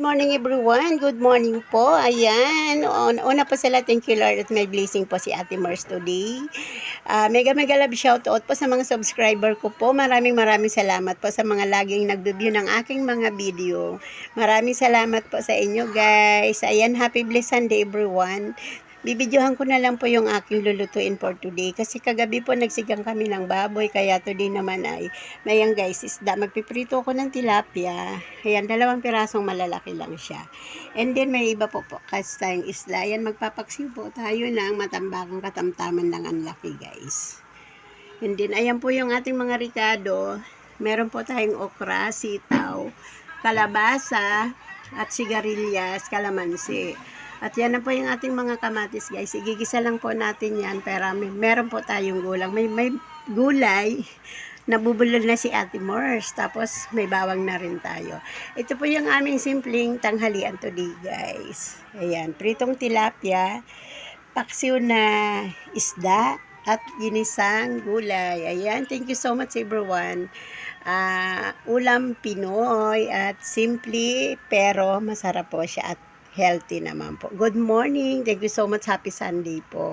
Morning everyone, good morning po. Ayan, una po sa lahat, thank you Lord at may blessing po si Ate Mars today. Mega mega love shoutout po sa mga subscriber ko po. Maraming salamat po sa mga laging nag-view ng aking mga video. Maraming salamat po sa inyo guys. Ayan, happy blessed Sunday everyone. Bibidyohan ko na lang po yung aking lulutuin for today. Kasi kagabi po nagsigang kami ng baboy. Kaya today naman ay, mayang guys, isda. Magpiprito ako ng tilapia. Ayan, 2 pirasong malalaki lang siya. And then may iba po kasi tayong isla. Ayan, magpapaksiw po tayo ng matambakang katamtaman lang ang laki guys. And then, ayan po yung ating mga ricado. Meron po tayong okra, sitaw, kalabasa, at sigarilyas, kalamansi. At yan na po yung ating mga kamatis guys. Igigisa lang po natin yan. Pero meron po tayong gulang. May gulay. Nabubulol na si Ate Mars. Tapos may bawang na rin tayo. Ito po yung aming simpleng tanghalian today guys. Ayan. Pritong tilapia. Paksiw na isda. At ginisang gulay. Ayan. Thank you so much everyone. Ulam Pinoy at simple pero masarap po siya at healthy naman po. Good morning. Thank you so much. Happy Sunday po.